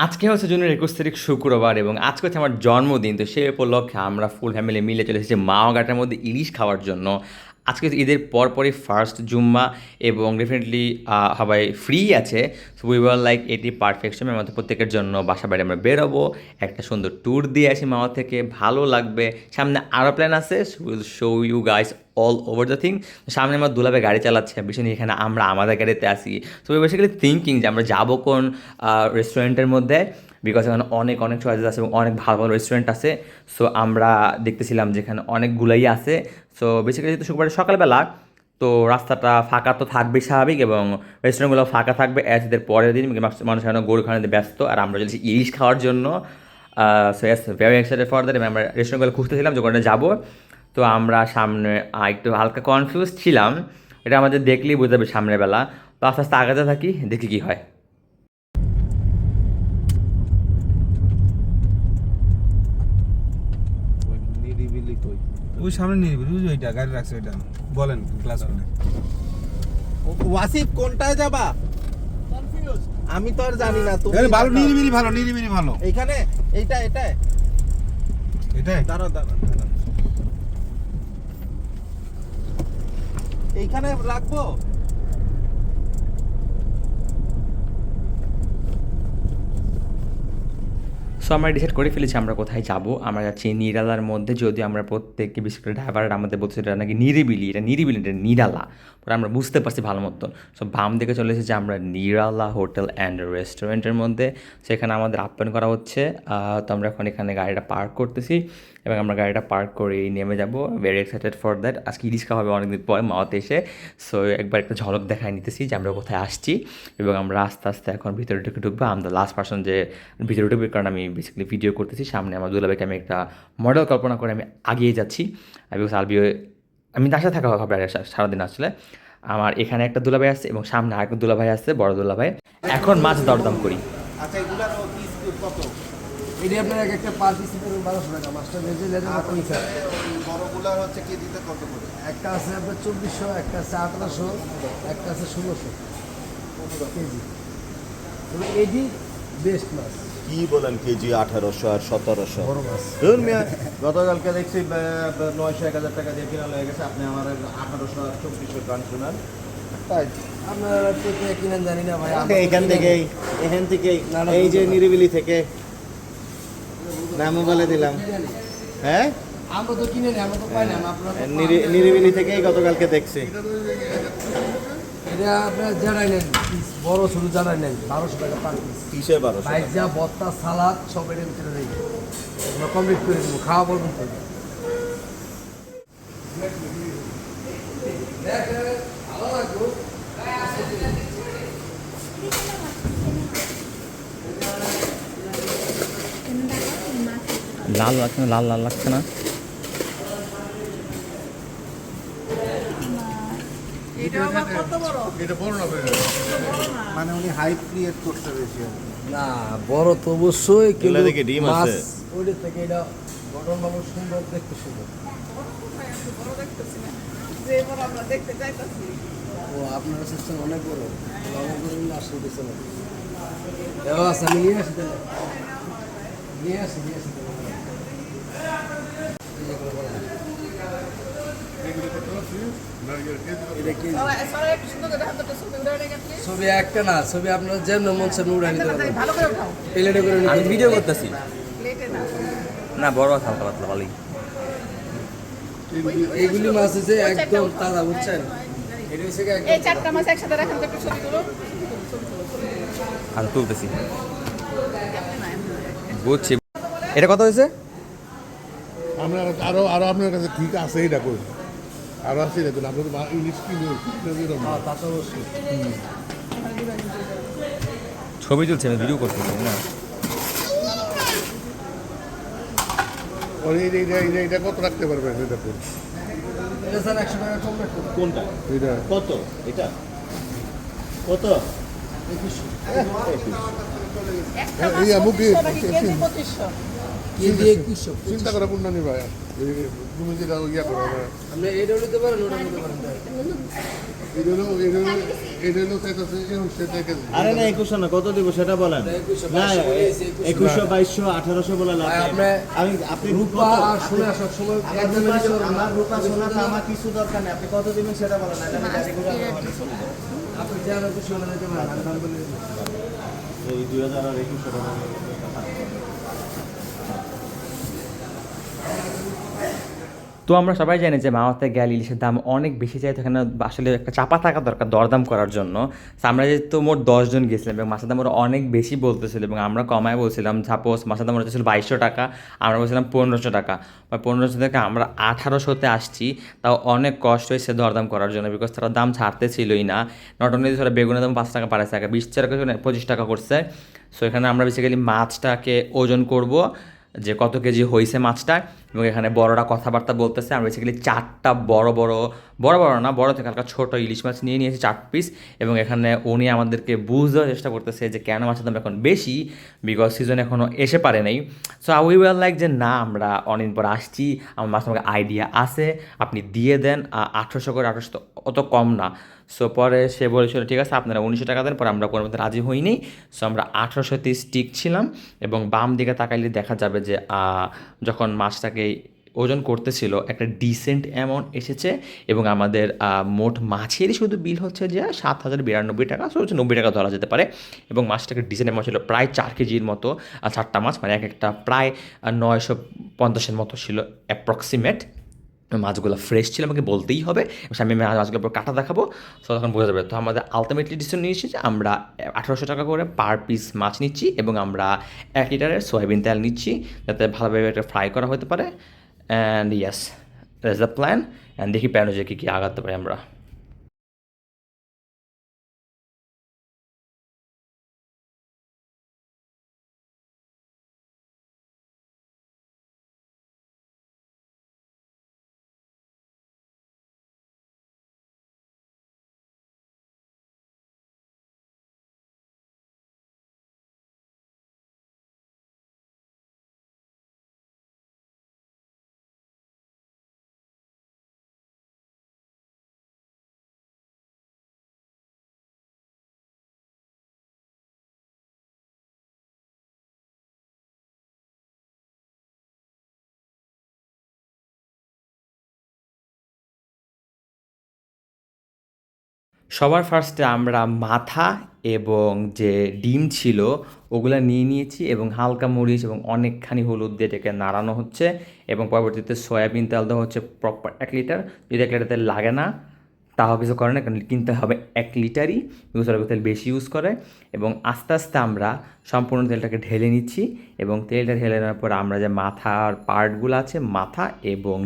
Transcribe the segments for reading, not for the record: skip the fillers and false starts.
আজকে হচ্ছে জুনের ২১ তারিখ শুক্রবার এবং আজকে হচ্ছে আমার জন্মদিন। তো সেই উপলক্ষে আমরা ফুল ফ্যামিলি মিলে চলে এসেছি মাওয়া ঘাটের মধ্যে ইলিশ খাওয়ার জন্য। আজকে ঈদের পরপরই ফার্স্ট জুম্মা এবং ডেফিনেটলি সবাই ফ্রি আছে। সো উই ওয়ার লাইক এটি পারফেক্ট সময় আমাদের প্রত্যেকের জন্য বাসা বাড়ি আমরা বেরোবো, একটা সুন্দর ট্যুর দিয়ে আসি মাওয়া থেকে, ভালো লাগবে। সামনে আরও প্ল্যান আছে, will show you guys all over the thing. সামনে আমার দুলাভাই গাড়ি চালাচ্ছে, ভীষণ এখানে আমরা আমাদের গাড়িতে আসি। সো বেসিক্যালি থিঙ্কিং যে আমরা যাবো কোন রেস্টুরেন্টের মধ্যে, বিকজ এখানে অনেক অনেক চয়েস আছে এবং অনেক ভালো ভালো রেস্টুরেন্ট আছে। সো আমরা দেখতেছিলাম যেখানে অনেকগুলোই আছে। সো বেসিক্যালি যেহেতু শুক্রবার সকালবেলা, তো রাস্তাটা ফাঁকা তো থাকবেই স্বাভাবিক এবং রেস্টুরেন্টগুলো ফাঁকা থাকবে অ্যাজ ঈদের পরের দিন। মানুষ এখানে গরু খাওয়াতে ব্যস্ত আর আমরা চলেছি ইলিশ খাওয়ার জন্য। So yes, very excited for that. এবং আমরা রেস্টুরেন্টগুলো খুঁজতেছিলাম যে ওখানে যাবো। তো আমরা সামনে একটু হালকা কনফিউজ ছিলাম, এটা আমাদের দেখলেই বুঝতে হবে সামনের বেলা। তো আস্তে আস্তে আগাতে থাকি, দেখি কী হয়। নিরিবিলি কই? ওই সামনে নিরিবিলি, ওই যে ওইটা গাড়ি রাখছে ওইটা। বলেন ক্লাস করে। ওয়াসিফ কোনটায় যাবা? আমি তো আর জানি না। তুমি ভালো নিরিবিলি, ভালো নিরিবিলি ভালো। এইখানে এইটা এটাই দাঁড়াও দাঁড়াও। এইখানে রাখবো। সো আমরা ডিসাইড করে ফেলেছি আমরা কোথায় যাব। আমরা যাচ্ছি নিরালার মধ্যে, যদিও আমরা প্রত্যেককে বিশেষ করে ড্রাইভার আমাদের বলছে এটা নাকি নিরিবিলি, এটা নিরিবিলি, এটা নিরালা। পরে আমরা বুঝতে পারছি ভালো মতন। সো বাম দিকে চলে এসেছি আমরা নিরালা হোটেল অ্যান্ড রেস্টুরেন্টের মধ্যে। সেখানে আমাদের আপ্যায়ন করা হচ্ছে। তো আমরা এখন এখানে গাড়িটা পার্ক করতেছি এবং আমরা গাড়িটা পার্ক করেই নেমে যাব। Very excited for that. আজকে ইলিশ খাওয়া হবে অনেকদিন পরে মাওয়াতে এসে। সো একবার একটা ঝলক দেখাই নিতেছি যে আমরা কোথায় আসছি এবং আমরা আস্তে আস্তে এখন ভিতরে ঢুকবো। আমরা লাস্ট পার্সন যে ভিতরে ঢুকবে, কারণ আমি বেসিক্যালি ভিডিও করতেছি। সামনে আমার দুলাভাইকে আমি একটা মডেল কল্পনা করে আমি আগিয়ে যাচ্ছি। বিকজ আমি তার সাথে থাকা হবে আর সারাদিন আসলে। আমার এখানে একটা দুলাভাই আছে এবং সামনে আরেকটা দুলাভাই আছে, বড় দুলাভাই। এখন মাছ দরদাম করি। আচ্ছা এগুলার পিস কত? এটি আপনার এক একটা পার পিস 1200 টাকা। মাছটা ভেজে লেজে আর ওই বড়গুলার হচ্ছে কেজিতে কত করে? একটা আছে আপনার 2400, একটা আছে 1800, একটা আছে 1600 কেজি। তবে এটি বেস্ট মাছ, কি বলেন কেজি 1800 আর 1700? বড় মাছ। ধরুন মিয়া, গতকালকে দেখছি 900-1000 টাকা দিয়ে কিনা লেগে গেছে, আপনি আমার 1800 আর 2400 গান শোনান। তাই আপনারা কোথায় কিনেন জানি না ভাই। এখান থেকেই এই যে নিরিবিলি থেকে নামও বলে দিলাম। হ্যাঁ, আমরা তো কিনে নিই, আমরা তো পাই না। আপনারা নিরিবিলি থেকেই গতকালকে দেখছি। এটা আপনার জানাই নেন, বড় ছোট জানাই নেন 1200 টাকা পার পিস। কিসে 1200? ভাইজা ভর্তা সালাদ সব এর ভিতরে নেই। আমরা কমপ্লিট করে দেবো, খাওয়া বলবেন তো। লাল লাগছে না, লাল লাল লাগছে না। মানে উনি হাইপ ক্রিয়েট করতে বেশি। না বড় তো অবশ্যই, এগুলা দেখে ডিম আছে। ওইটা থেকে এটা গঠন বাবু সুন্দর, দেখতে সুন্দর। ও আপনার সিস্টেম অনেক বড়, আসলে কিছু না। আচ্ছা আমি নিয়ে আসি তাহলে। নিয়ে আসি ছবি একটা না, ছবি আপনার যেমন মন সেমন উড়াই নিতে পারবেন। প্লেটে করে আমি নিতে ভিডিও করতেছি না, বড় মাছ হালকা পাতলা ভালোই। এইগুলি মাছ হচ্ছে একদম তাজা, বুঝছেন? এটা হচ্ছে কি এই চারটা মাছ একসাথে রাখেন তো একটু ছবি তুলো। আর তুলতেছি, বুঝছি। এটা কত হয়েছে? আমরা আরো আপনার কাছে ঠিক আছে এটা করুন, আরো আছে দেখুন আপনার ইলিশ কিনে তা তো অবশ্যই। ছবি তুলছি, আমি ভিডিও করতেছি না। এটা কত রাখতে পারবেন এটা দেখুন। এটা স্যার 100 টাকা কম রাখতে হবে। কোনটা? এটা কত? এটা কত? 2100 একটা মাছ এই আমু কি 2500 নাকি কেজি 2500? কেজি 2100। চিন্তা করা পূর্ণানি ভাই, তুমি যেটা ইয়া করো আপনি এইটাও নিতে পারেন, ওটা নিতে পারেন। এটা হলো চাইতেছে এখন সেটা কেজি আরে না 2100 না, কত দিব সেটা বলেন। না 2100 2200 1800 বলে লাভ ভাই, নেই। আপনি আপনি রূপা আর সোনা সবসময় আমার এক দামে নিতে পারবেন না। আমার রূপা সোনা আমার কিছু দরকার নেই, আপনি কত দিবেন সেটা বলেন, নাহলে আমি গাড়ি ঘোড়া আপনি যেভাবে খুশি হলে নিতে পারেন, আমি দাম বলে দিচ্ছি। এই 2000 আর 2100 টাকা। তো আমরা সবাই জানি যে মাওয়াতে গেলে ইলিশের দাম অনেক বেশি চাই, তো এখানে আসলে একটা চাপা থাকা দরকার দরদাম করার জন্য। তো আমরা যেহেতু মোট 10 জন গেছিলাম এবং মাছের দাম ওরা অনেক বেশি বলতেছিল এবং আমরা কমায় বলছিলাম। সাপোজ মাছের দাম ওরা ছিল 2200 টাকা, আমরা বলছিলাম 1500 টাকা, বা 1500 থেকে আমরা 1800-তে আসছি। তাও অনেক কষ্ট হয়েছে দরদাম করার জন্য, বিকজ তারা দাম ছাড়তেছিলই না। নট অনলি তারা বেগুনের দাম 5 টাকা বাড়াইছে, আগে 20 টাকা 25 টাকা করছে। সো এখানে আমরা বেসিক্যালি মাছটাকে ওজন করব যে কত কেজি হয়েছে মাছটা, এবং এখানে বড়রা কথাবার্তা বলতেছে। আমরা বেসিক্যালি 4টা বড় না, বড় থেকে হালকা ছোটো ইলিশ মাছ নিয়ে নিয়েছি 4 পিস, এবং এখানে উনি আমাদেরকে বুঝতে চেষ্টা করতেছে যে কেন মাছের দাম এখন বেশি, বিকজ সিজন এখনও এসে পারে নাই। সো উই ওয়ার লাইক যে না, আমরা অনেকদিন পর আসছি, আমার মাছ আমাকে আইডিয়া আছে, আপনি দিয়ে দেন 1800 করে, 1800 তো অত কম না। সো পরে সে বলেছিল ঠিক আছে আপনারা 1900 টাকা দেন, পরে আমরা কোনো মধ্যে রাজি হইনি। সো আমরা 1800-তে স্টিক ছিলাম, এবং বাম দিকে তাকাইলে দেখা যাবে যে যখন মাছটাকে ওজন করতেছিল একটা ডিসেন্ট অ্যামাউন্ট এসেছে, এবং আমাদের মোট মাছেরই শুধু বিল হচ্ছে যে 7092 টাকা, সো হচ্ছে 90 টাকা ধরা যেতে পারে। এবং মাছটাকে ডিসেন্ট অ্যামাউন্ট ছিল প্রায় 4 কেজির মতো, 4টা মাছ, মানে এক একটা প্রায় 950-এর মতো ছিল অ্যাপ্রক্সিমেট। মাছগুলো ফ্রেশ ছিল, আমাকে বলতেই হবে, আমি মাছগুলোর পর কাটা দেখাবো, তো তখন বোঝা যাবে। তো আমাদের আলটিমেটলি ডিসিশন নিয়েছি যে আমরা 1800 টাকা করে পার পিস মাছ নিচ্ছি, এবং আমরা 1 লিটারের সয়াবিন তেল নিচ্ছি, যাতে ভালোভাবে এটা ফ্রাই করা হতে পারে। And yes, that is the plan. And দেখি প্ল্যান অনুযায়ী কী আগাতে পারি আমরা। সবার ফার্স্টে আমরা মাথা এবং যে ডিম ছিল ওগুলা নিয়ে নিয়েছি, এবং হালকা মরিচ এবং অনেকখানি হলুদ দিয়ে এটাকে নাড়ানো হচ্ছে, এবং পরবর্তীতে সয়াবিন তেল দেওয়া হচ্ছে প্রপার 1 লিটার। যদি 1 লিটার তেল লাগে না তাও কিছু করে না, কারণ কিনতে হবে 1 লিটারই, বিকজ ওরা তেল বেশি ইউজ করে। এবং আস্তে আস্তে আমরা সম্পূর্ণ তেলটাকে ঢেলে নিচ্ছি, এবং তেলটা ঢেলে নেওয়ার পর আমরা যে মাথার পার্টগুলো আছে, মাথা এবং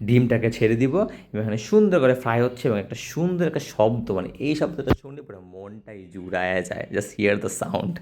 ডিমটাকে ছেড়ে দিব, এবং এখানে সুন্দর করে ফ্রাই হচ্ছে, এবং একটা সুন্দর একটা শব্দ, মানে এই শব্দটা শুনলে পুরো মনটাই জুড়ায় যায়, জাস্ট হিয়ার দ্য সাউন্ড।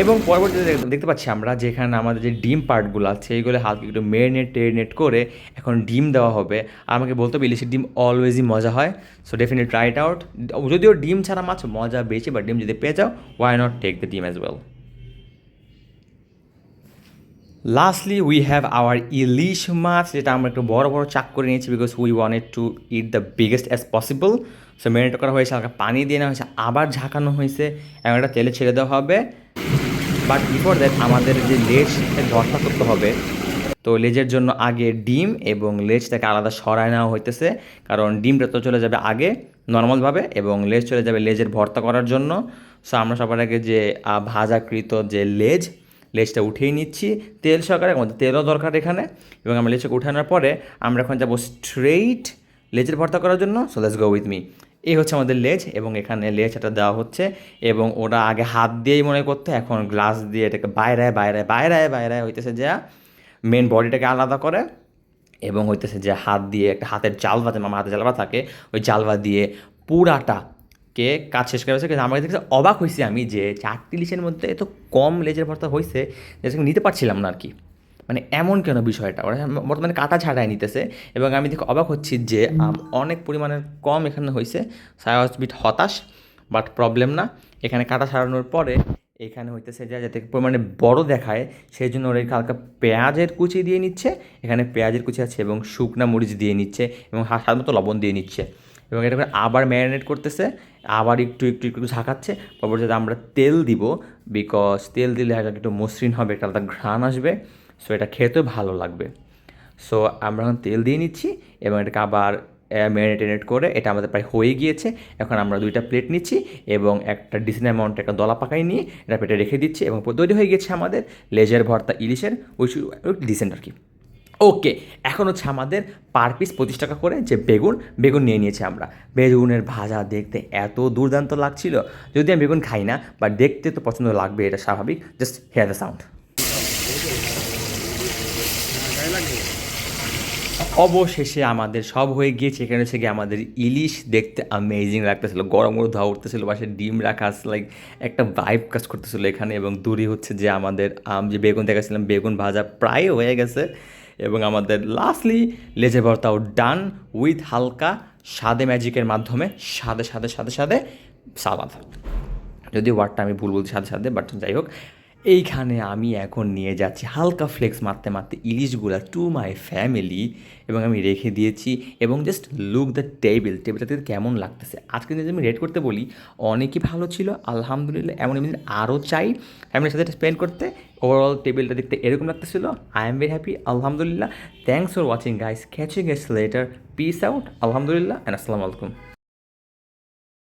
এবং পরবর্তীতে দেখতে পাচ্ছি আমরা যেখানে আমাদের যে ডিম পার্টগুলো আছে এইগুলো হালকা একটু টেরিনেট করে এখন ডিম দেওয়া হবে। আর আমাকে বলতে হবে ইলিশের ডিম অলওয়েজই মজা হয়, so definitely try it out. যদিও ডিম ছাড়া মাছ মজা বেশি, বাট ডিম যদি পেয়ে যাও, why not take the dim as well. Lastly we have our ilish maach, যেটা আমরা একটু বড় চাক করে নিয়েছি, because we wanted to eat the biggest as possible. So marinate করা হয়েছে, হালকা পানি দিয়ে নেওয়া হয়েছে, আবার ঝাঁকানো হয়েছে, এবং একটা তেলে ছেড়ে দেওয়া হবে। বাট বিফোর দ্যাট আমাদের যে লেজের ভর্তা করতে হবে, তো লেজের জন্য আগে ডিম এবং লেজটাকে আলাদা সরায় নেওয়া হইতেছে, কারণ ডিমটা তো চলে যাবে আগে নর্মালভাবে, এবং লেজ চলে যাবে লেজের ভর্তা করার জন্য। সো আমরা সবার আগে যে ভাজাকৃত যে লেজটা উঠিয়ে নিচ্ছি তেল সহকারে, আমাদের তেলও দরকার এখানে, এবং আমরা লেজটাকে উঠানোর পরে আমরা এখন যাবো স্ট্রেইট লেজের ভর্তা করার জন্য। So let's go with me. এই হচ্ছে আমাদের লেজ, এবং এখানে লেজটা দেওয়া হচ্ছে, এবং ওরা আগে হাত দিয়েই মনে করতে, এখন গ্লাস দিয়ে এটাকে বাইরে হইতেছে যে মেন বডিটাকে আলাদা করে, এবং হইতেছে যে হাত দিয়ে একটা হাতের জালবা, আমার হাতে জালবা থাকে, ওই জালবা দিয়ে পুরাটাকে কাজ শেষ করা হয়েছে। কিন্তু আমাকে দেখতে অবাক হয়েছি আমি যে 4টি ইলিশের মধ্যে এত কম লেজের ভর্তা হয়েছে, যেটা নিতে পারছিলাম না আর কি। মানে এমন কেন বিষয়টা, ওরা বর্তমানে কাটা ছাড়াই নিতেছে এবং আমি দেখে অবাক হচ্ছি যে অনেক পরিমাণের কম এখানে হয়েছে। সাই ওয়াজ বিট হতাশ, বাট প্রবলেম না, এখানে কাটা ছাড়ানোর পরে এখানে হইতেছে যে যাতে পরিমাণে বড় দেখায় সেই জন্য ওরা হালকা পেঁয়াজের কুচি দিয়ে নিচ্ছে, এখানে পেঁয়াজের কুচি আছে এবং শুকনা মরিচ দিয়ে নিচ্ছে এবং স্বাদ মতো লবণ দিয়ে নিচ্ছে এবং এটা করে আবার ম্যারিনেট করতেছে, আবার একটু একটু একটু ঝাঁকাচ্ছে। পরবর্তীতে আমরা তেল দিব, বিকজ তেল দিলে একটু মসৃণ হবে, একটা আলাদা ঘ্রাণ আসবে, সো এটা খেতেও ভালো লাগবে। সো আমরা এখন তেল দিয়ে নিচ্ছি এবং এটাকে আবার ম্যারিনেট করে এটা আমাদের প্রায় হয়ে গিয়েছে। এখন আমরা 2টা প্লেট নিচ্ছি এবং একটা ডিসেন্ট অ্যামাউন্ট একটা দলা পাকাই নিয়ে এটা প্লেটে রেখে দিচ্ছি এবং তৈরি হয়ে গেছে আমাদের লেজের ভর্তা ইলিশের, ওই ডিসেন্ট আর কি। ওকে, এখন হচ্ছে আমাদের পার পিস 25 টাকা করে যে বেগুন নিয়ে নিয়েছি আমরা। বেগুনের ভাজা দেখতে এত দুর্দান্ত লাগছিল, যদি আমি বেগুন খাই না, বা দেখতে তো পছন্দ লাগবে, এটা স্বাভাবিক। Just hear the sound. অবশেষে আমাদের সব হয়ে গিয়েছে। এখানে হচ্ছে গিয়ে আমাদের ইলিশ দেখতে অ্যামেজিং লাগতেছিল, গরম গরম ধোয়া উঠতেছিল, পাশে ডিম রাখা আছে, লাইক একটা ভাইব কাজ করতেছিল এখানে। এবং দূরে হচ্ছে যে আমাদের যে বেগুন দেখাছিলাম, বেগুন ভাজা প্রায় হয়ে গেছে এবং আমাদের লাস্টলি লেজে ভর্তাও ডান উইথ হালকা স্বাদে ম্যাজিকের মাধ্যমে স্বাদে সালাদ। যদিও ওয়ার্ডটা আমি ভুল বলছি সাথে, বাট যাই হোক, এইখানে আমি এখন নিয়ে যাচ্ছি হালকা ফ্লেক্স মারতে ইলিশগুলা টু মাই ফ্যামিলি এবং আমি রেখে দিয়েছি। এবং জাস্ট লুক দ্য টেবিলটাতে কেমন লাগতেছে। আজকে যদি আমি রেট করতে বলি, অনেকই ভালো ছিল আলহামদুলিল্লাহ। এমন এমনি আরও চাই ফ্যামিলির সাথে স্পেন্ড করতে। ওভারঅল টেবিলটা দেখতে এরকম লাগতেছিল। আই এম ভেরি হ্যাপি আলহামদুলিল্লাহ। Thanks for watching guys, catching as later, peace out, আলহামদুলিল্লাহ অ্যান্ড আসসালামু আলাইকুম।